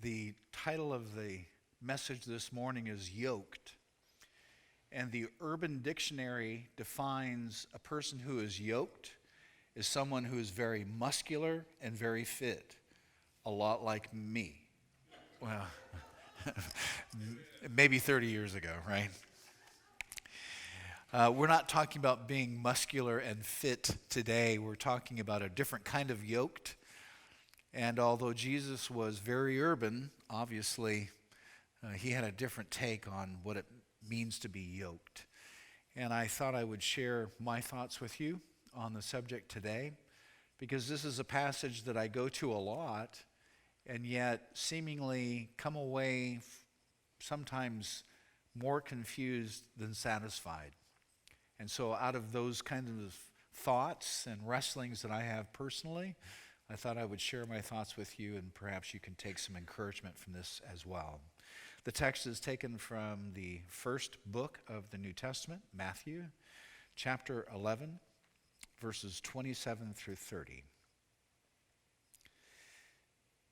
The title of the message this morning is Yoked. And the Urban Dictionary defines a person who is yoked as someone who is very muscular and very fit, a lot like me. Well, maybe 30 years ago, right? We're not talking about being muscular and fit today. We're talking about a different kind of yoked. And although Jesus was very urban, obviously, he had a different take on what it means to be yoked. And I thought I would share my thoughts with you on the subject today, because this is a passage that I go to a lot, and yet seemingly come away sometimes more confused than satisfied. And so out of those kinds of thoughts and wrestlings that I have personally, I thought I would share my thoughts with you, and perhaps you can take some encouragement from this as well. The text is taken from the first book of the New Testament, Matthew, chapter 11, verses 27 through 30.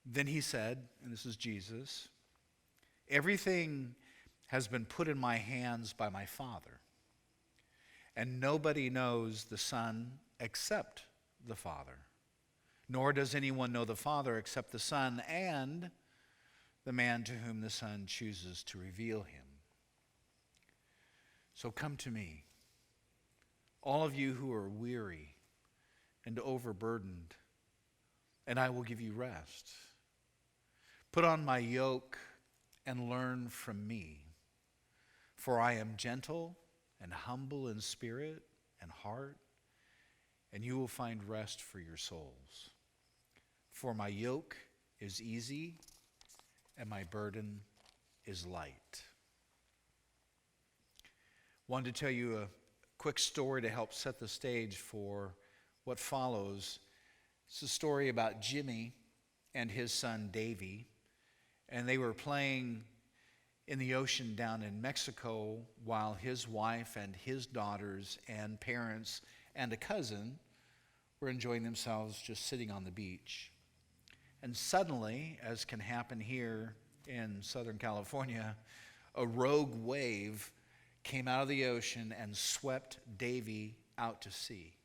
Then he said, and this is Jesus, "Everything has been put in my hands by my Father, and nobody knows the Son except the Father. Nor does anyone know the Father except the Son and the man to whom the Son chooses to reveal him. So come to me, all of you who are weary and overburdened, and I will give you rest. Put on my yoke and learn from me, for I am gentle and humble in spirit and heart, and you will find rest for your souls. For my yoke is easy and my burden is light." Wanted to tell you a quick story to help set the stage for what follows. It's a story about Jimmy and his son Davy, and they were playing in the ocean down in Mexico while his wife and his daughters and parents and a cousin were enjoying themselves just sitting on the beach. And suddenly, as can happen here in Southern California, a rogue wave came out of the ocean and swept Davy out to sea.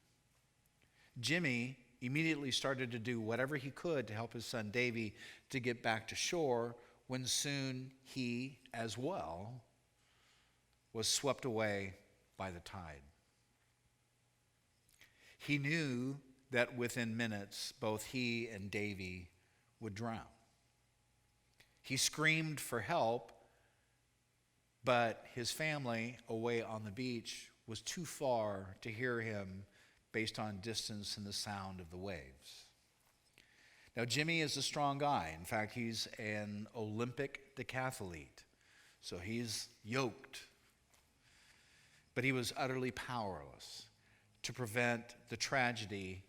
Jimmy immediately started to do whatever he could to help his son Davy to get back to shore, when soon he, as well, was swept away by the tide. He knew that within minutes, both he and Davy would drown. He screamed for help, but his family away on the beach was too far to hear him based on distance and the sound of the waves. Now, Jimmy is a strong guy. In fact, he's an Olympic decathlete, so he's yoked. But he was utterly powerless to prevent the tragedy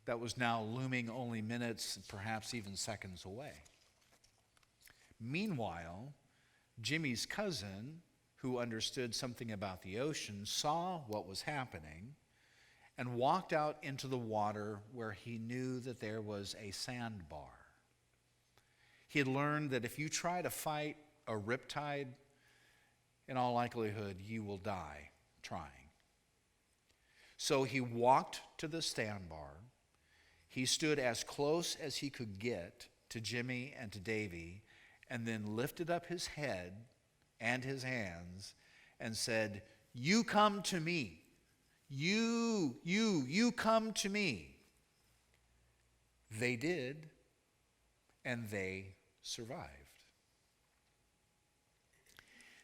that was now looming only minutes and perhaps even seconds away. Meanwhile, Jimmy's cousin, who understood something about the ocean, saw what was happening and walked out into the water where he knew that there was a sandbar. He had learned that if you try to fight a riptide, in all likelihood, you will die trying. So he walked to the sandbar. He stood as close as he could get to Jimmy and to Davy, and then lifted up his head and his hands and said, "You come to me. You come to me." They did, and they survived.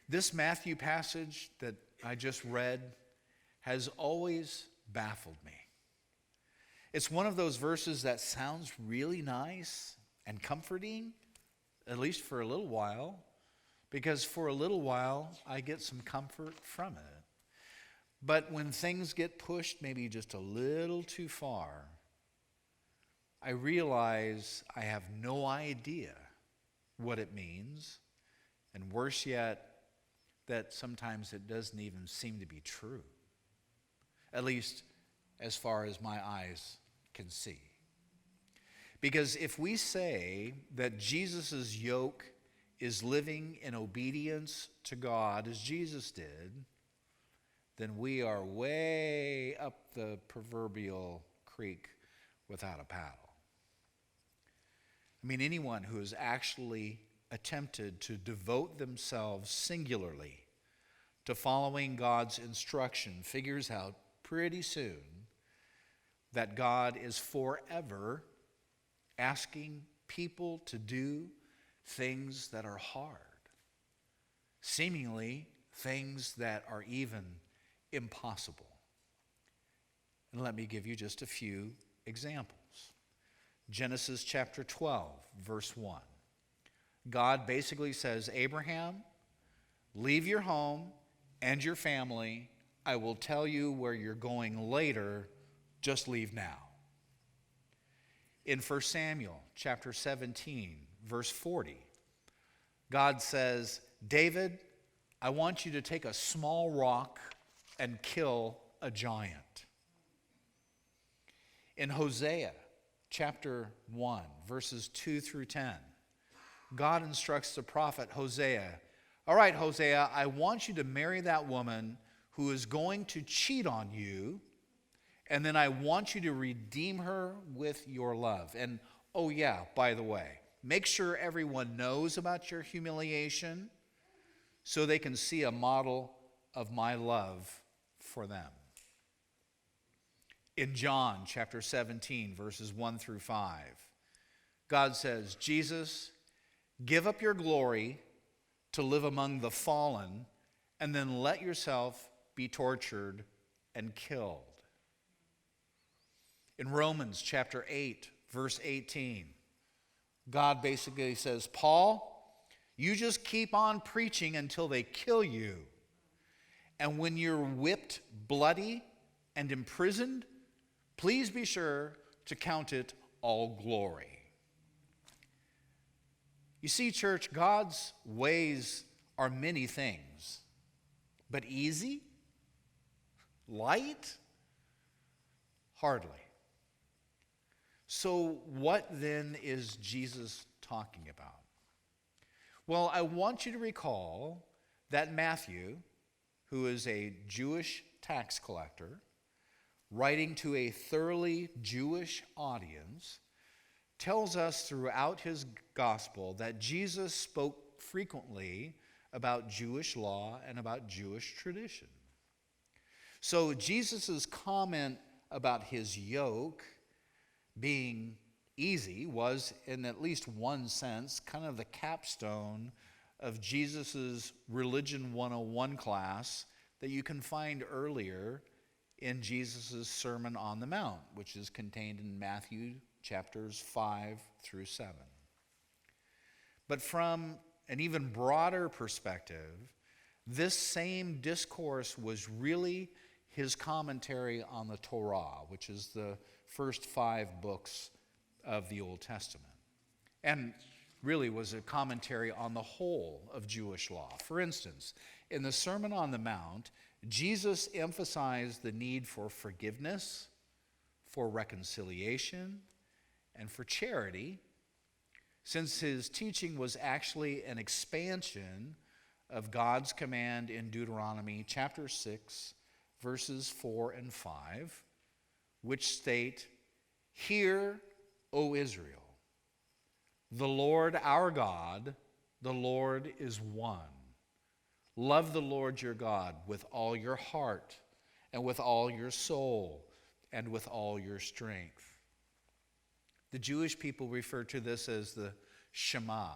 This Matthew passage that I just read has always baffled me. It's one of those verses that sounds really nice and comforting, at least for a little while, because for a little while I get some comfort from it. But when things get pushed maybe just a little too far, I realize I have no idea what it means, and worse yet, that sometimes it doesn't even seem to be true, at least as far as my eyes can see. Because if we say that Jesus' yoke is living in obedience to God as Jesus did, then we are way up the proverbial creek without a paddle. I mean, anyone who has actually attempted to devote themselves singularly to following God's instruction figures out pretty soon that God is forever asking people to do things that are hard, seemingly things that are even impossible. And let me give you just a few examples. Genesis chapter 12, verse 1. God basically says, Abraham, leave your home and your family. I will tell you where you're going later. Just leave now. In 1 Samuel chapter 17, verse 40, God says, David, I want you to take a small rock and kill a giant. In Hosea chapter 1, verses 2 through 10, God instructs the prophet Hosea, all right, Hosea, I want you to marry that woman who is going to cheat on you, and then I want you to redeem her with your love. And, oh yeah, by the way, make sure everyone knows about your humiliation so they can see a model of my love for them. In John chapter 17, verses 1 through 5, God says, Jesus, give up your glory to live among the fallen, and then let yourself be tortured and killed. In Romans chapter 8, verse 18, God basically says, Paul, you just keep on preaching until they kill you. And when you're whipped bloody and imprisoned, please be sure to count it all glory. You see, church, God's ways are many things, but easy? Light? Hardly. So what then is Jesus talking about? Well, I want you to recall that Matthew, who is a Jewish tax collector, writing to a thoroughly Jewish audience, tells us throughout his gospel that Jesus spoke frequently about Jewish law and about Jewish tradition. So Jesus' comment about his yoke being easy was, in at least one sense, kind of the capstone of Jesus' Religion 101 class that you can find earlier in Jesus' Sermon on the Mount, which is contained in Matthew chapters 5 through 7. But from an even broader perspective, this same discourse was really his commentary on the Torah, which is the first 5 books of the Old Testament, and really was a commentary on the whole of Jewish law. For instance, in the Sermon on the Mount, Jesus emphasized the need for forgiveness, for reconciliation, and for charity, since his teaching was actually an expansion of God's command in Deuteronomy chapter 6, verses 4 and 5, which state, Hear, O Israel, the Lord our God, the Lord is one. Love the Lord your God with all your heart and with all your soul and with all your strength. The Jewish people refer to this as the Shema.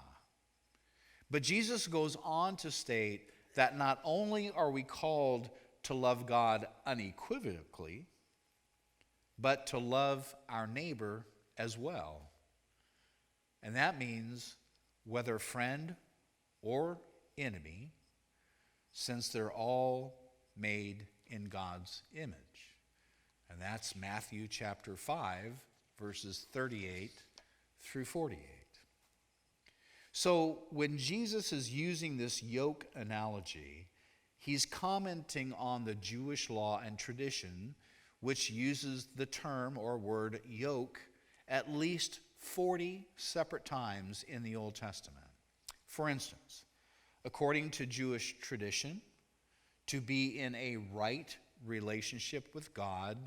But Jesus goes on to state that not only are we called to love God unequivocally, but to love our neighbor as well. And that means whether friend or enemy, since they're all made in God's image. And that's Matthew chapter 5, verses 38 through 48. So when Jesus is using this yoke analogy, he's commenting on the Jewish law and tradition, which uses the term or word yoke at least 40 separate times in the Old Testament. For instance, according to Jewish tradition, to be in a right relationship with God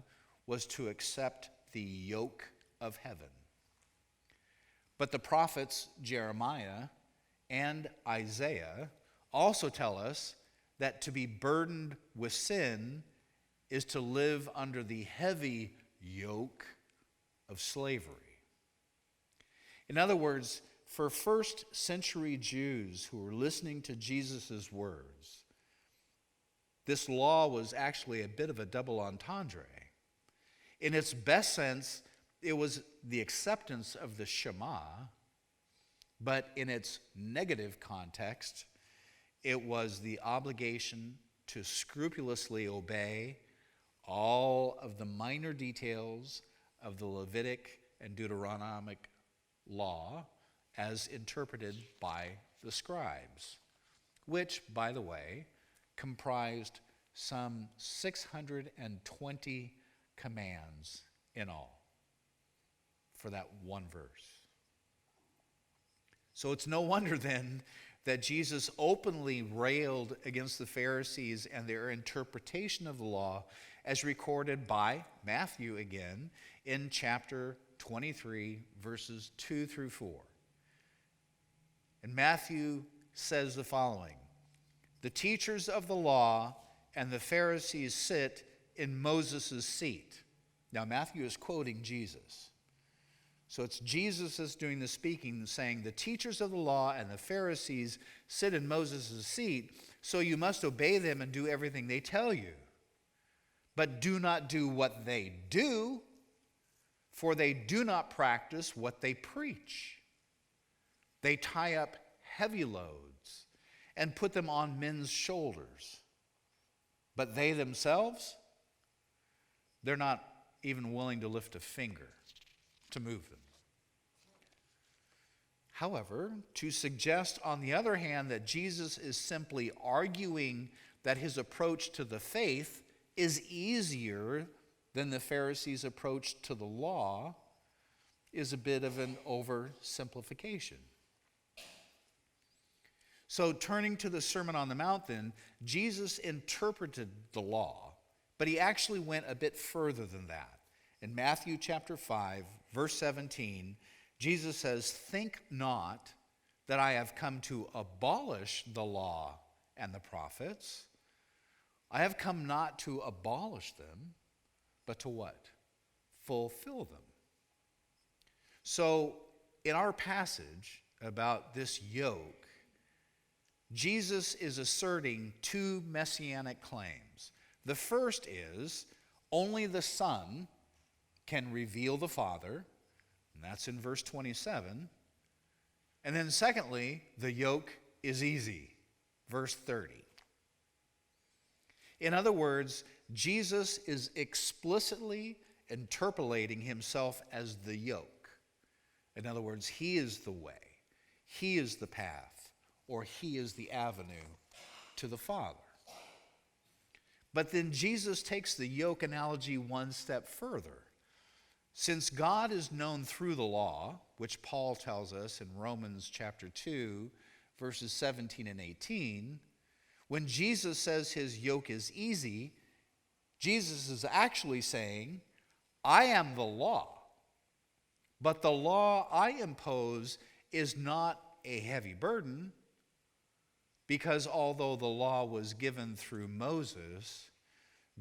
was to accept the yoke of heaven. But the prophets Jeremiah and Isaiah also tell us that to be burdened with sin is to live under the heavy yoke of slavery. In other words, for first century Jews who were listening to Jesus' words, this law was actually a bit of a double entendre. In its best sense, it was the acceptance of the Shema, but in its negative context, it was the obligation to scrupulously obey all of the minor details of the Levitic and Deuteronomic law as interpreted by the scribes, which, by the way, comprised some 620 commands in all for that one verse. So it's no wonder then that Jesus openly railed against the Pharisees and their interpretation of the law as recorded by Matthew again in chapter 23, verses 2 through 4. And Matthew says the following: "The teachers of the law and the Pharisees sit in Moses' seat." Now, Matthew is quoting Jesus. So it's Jesus that's doing the speaking, saying, "The teachers of the law and the Pharisees sit in Moses' seat, so you must obey them and do everything they tell you. But do not do what they do, for they do not practice what they preach. They tie up heavy loads and put them on men's shoulders. But they themselves, they're not even willing to lift a finger to move them." However, to suggest, on the other hand, that Jesus is simply arguing that his approach to the faith is easier than the Pharisees' approach to the law is a bit of an oversimplification. So turning to the Sermon on the Mount then, Jesus interpreted the law, but he actually went a bit further than that. In Matthew chapter 5, verse 17, Jesus says, "Think not that I have come to abolish the law and the prophets. I have come not to abolish them, but to what? Fulfill them." So in our passage about this yoke, Jesus is asserting two messianic claims. The first is only the Son can reveal the Father, and that's in verse 27. And then secondly, the yoke is easy, verse 30. In other words, Jesus is explicitly interpolating himself as the yoke. In other words, he is the way, he is the path, or he is the avenue to the Father. But then Jesus takes the yoke analogy one step further. Since God is known through the law, which Paul tells us in Romans chapter 2, verses 17 and 18, when Jesus says his yoke is easy, Jesus is actually saying, I am the law, but the law I impose is not a heavy burden, because although the law was given through Moses,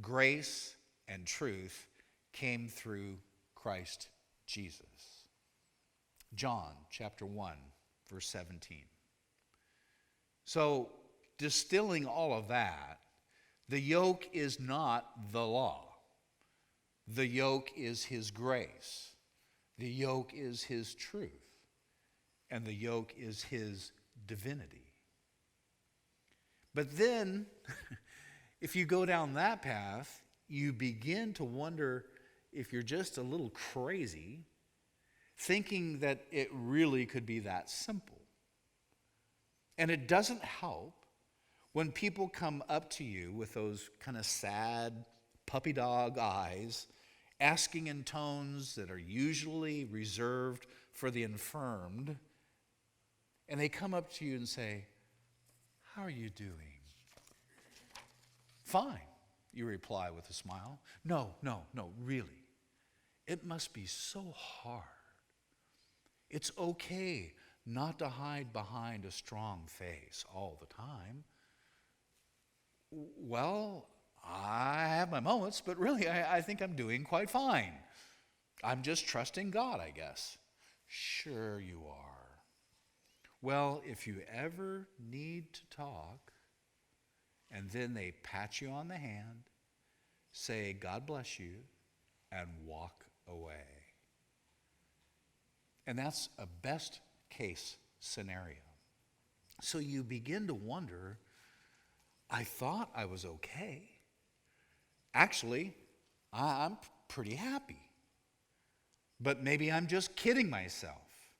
grace and truth came through Christ Jesus. John chapter 1, verse 17. So, distilling all of that, the yoke is not the law. The yoke is his grace. The yoke is his truth. And the yoke is his divinity. But then, if you go down that path, you begin to wonder if you're just a little crazy, thinking that it really could be that simple. And it doesn't help when people come up to you with those kind of sad puppy dog eyes, asking in tones that are usually reserved for the infirmed, and they come up to you and say, "How are you doing?" "Fine," you reply with a smile. No, really. It must be so hard. It's okay not to hide behind a strong face all the time. "Well, I have my moments, but really I think I'm doing quite fine. I'm just trusting God, I guess." "Sure you are. Well, if you ever need to talk," and then they pat you on the hand, say, "God bless you," and walk away. And that's a best case scenario. So you begin to wonder, I thought I was okay. Actually, I'm pretty happy. But maybe I'm just kidding myself.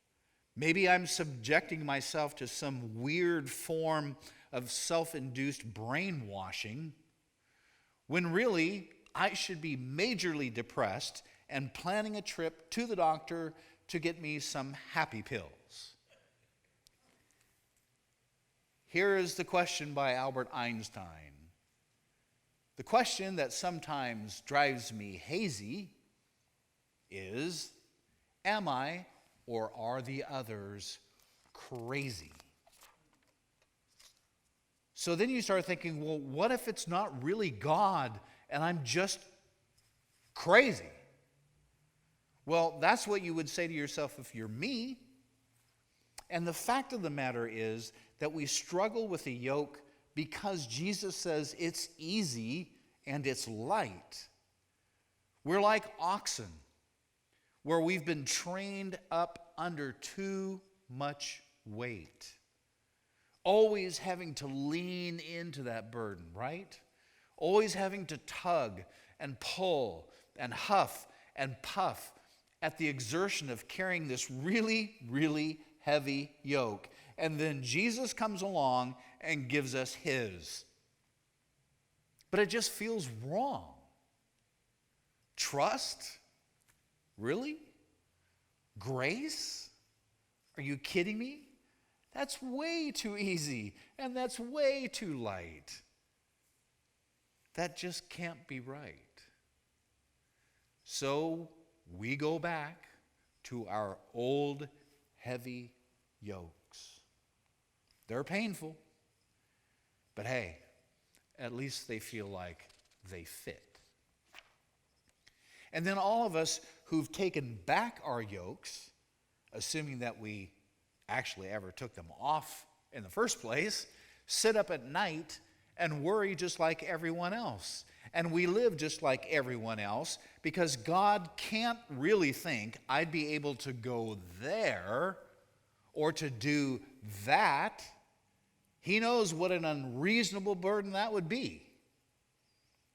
Maybe I'm subjecting myself to some weird form of self-induced brainwashing, when really I should be majorly depressed and planning a trip to the doctor to get me some happy pills. Here is the question by Albert Einstein. The question that sometimes drives me hazy is, am I or are the others crazy? So then you start thinking, well, what if it's not really God and I'm just crazy? Well, that's what you would say to yourself if you're me. And the fact of the matter is that we struggle with a yoke because Jesus says it's easy and it's light. We're like oxen, where we've been trained up under too much weight, always having to lean into that burden, right? Always having to tug and pull and huff and puff at the exertion of carrying this really, really heavy yoke. And then Jesus comes along and gives us his. But it just feels wrong. Trust? Really? Grace? Are you kidding me? That's way too easy, and that's way too light. That just can't be right. So we go back to our old heavy yokes. They're painful, but hey, at least they feel like they fit. And then all of us who've taken back our yokes, assuming that we actually ever took them off in the first place, sit up at night and worry just like everyone else. And we live just like everyone else because God can't really think I'd be able to go there or to do that. He knows what an unreasonable burden that would be.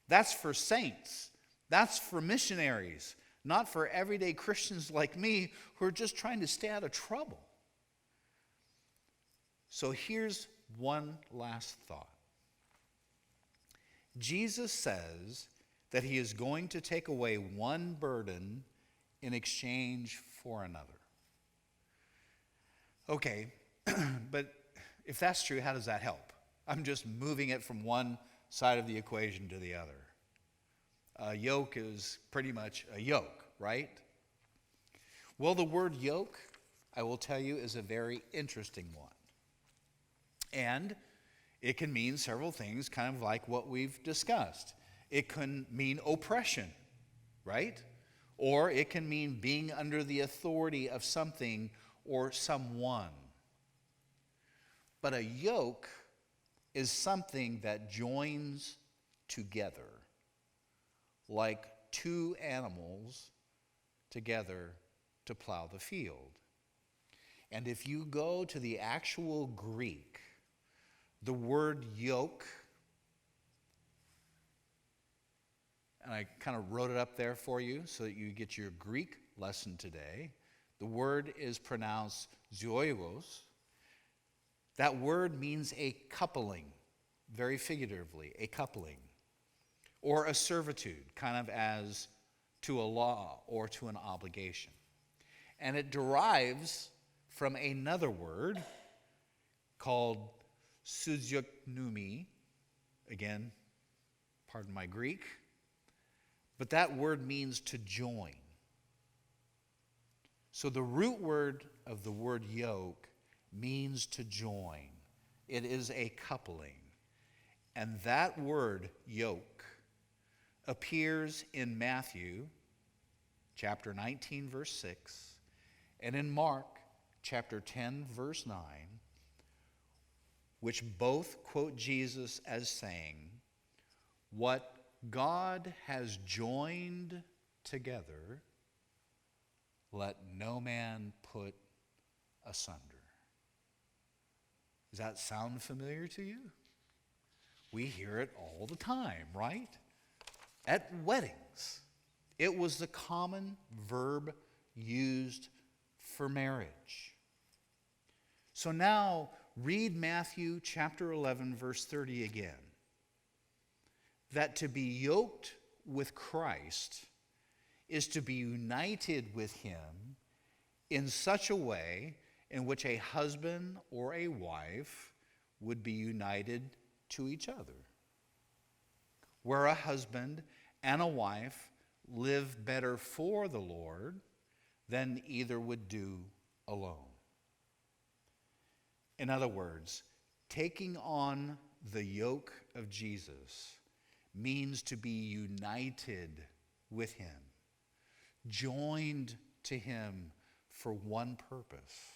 That's for saints. That's for missionaries, not for everyday Christians like me who are just trying to stay out of trouble. So here's one last thought. Jesus says that he is going to take away one burden in exchange for another. Okay, but if that's true, how does that help? I'm just moving it from one side of the equation to the other. A yoke is pretty much a yoke, right? Well, the word yoke, I will tell you, is a very interesting one. And it can mean several things, kind of like what we've discussed. It can mean oppression, right? Or it can mean being under the authority of something or someone. But a yoke is something that joins together, like two animals together to plow the field. And if you go to the actual Greek, the word yoke, and I kind of wrote it up there for you so that you get your Greek lesson today. The word is pronounced zoios. That word means a coupling, very figuratively, a coupling, or a servitude, kind of as to a law or to an obligation. And it derives from another word called physiognomy. Again, pardon my Greek. But that word means to join. So the root word of the word yoke means to join. It is a coupling. And that word, yoke, appears in Matthew chapter 19, verse 6, and in Mark chapter 10, verse 9, which both quote Jesus as saying, "What God has joined together, let no man put asunder." Does that sound familiar to you? We hear it all the time, right? At weddings, it was the common verb used for marriage. So now read Matthew chapter 11, verse 30 again. That to be yoked with Christ is to be united with him in such a way in which a husband or a wife would be united to each other. Where a husband and a wife live better for the Lord than either would do alone. In other words, taking on the yoke of Jesus means to be united with him, joined to him for one purpose.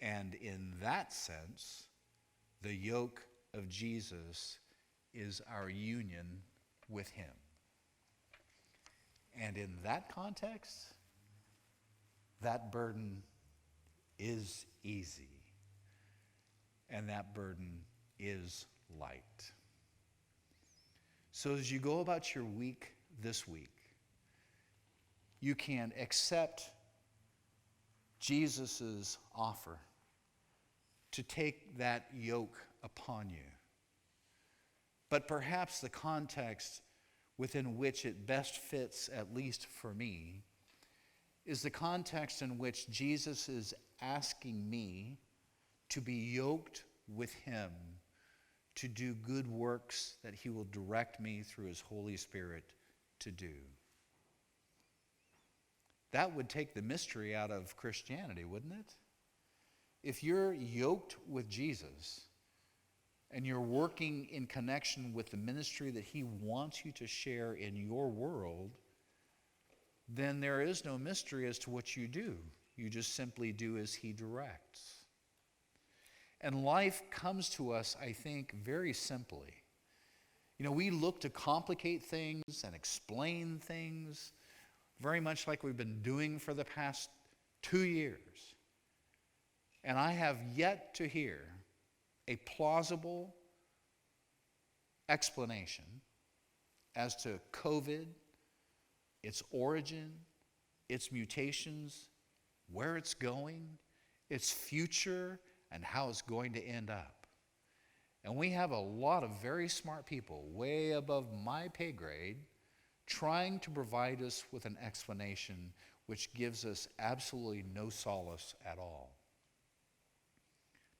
And in that sense, the yoke of Jesus is our union with him. And in that context, that burden is easy. And that burden is light. So as you go about your week this week, you can accept Jesus' offer to take that yoke upon you. But perhaps the context within which it best fits, at least for me, is the context in which Jesus is asking me to be yoked with him to do good works that he will direct me through his Holy Spirit to do. That would take the mystery out of Christianity, wouldn't it? If you're yoked with Jesus and you're working in connection with the ministry that he wants you to share in your world, then there is no mystery as to what you do. You just simply do as he directs. And life comes to us, I think, very simply. You know, we look to complicate things and explain things very much like we've been doing for the past 2 years. And I have yet to hear a plausible explanation as to COVID, its origin, its mutations, where it's going, its future, and how it's going to end up. And we have a lot of very smart people way above my pay grade trying to provide us with an explanation which gives us absolutely no solace at all.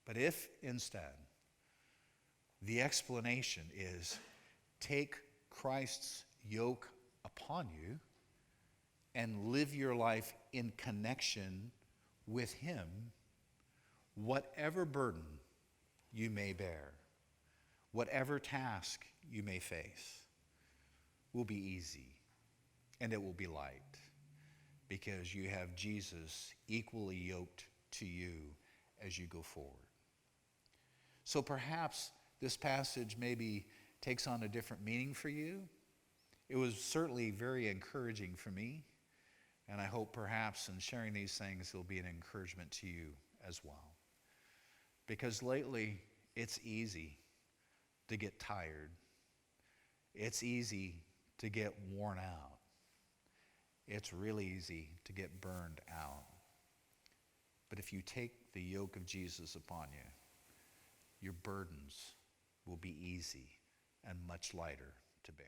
But if instead the explanation is take Christ's yoke upon you and live your life in connection with him, whatever burden you may bear, whatever task you may face, will be easy and it will be light because you have Jesus equally yoked to you as you go forward. So perhaps this passage maybe takes on a different meaning for you. It was certainly very encouraging for me, and I hope perhaps in sharing these things it'll be an encouragement to you as well. Because lately it's easy to get tired. It's easy to get worn out. It's really easy to get burned out. But if you take the yoke of Jesus upon you, your burdens will be easy and much lighter to bear.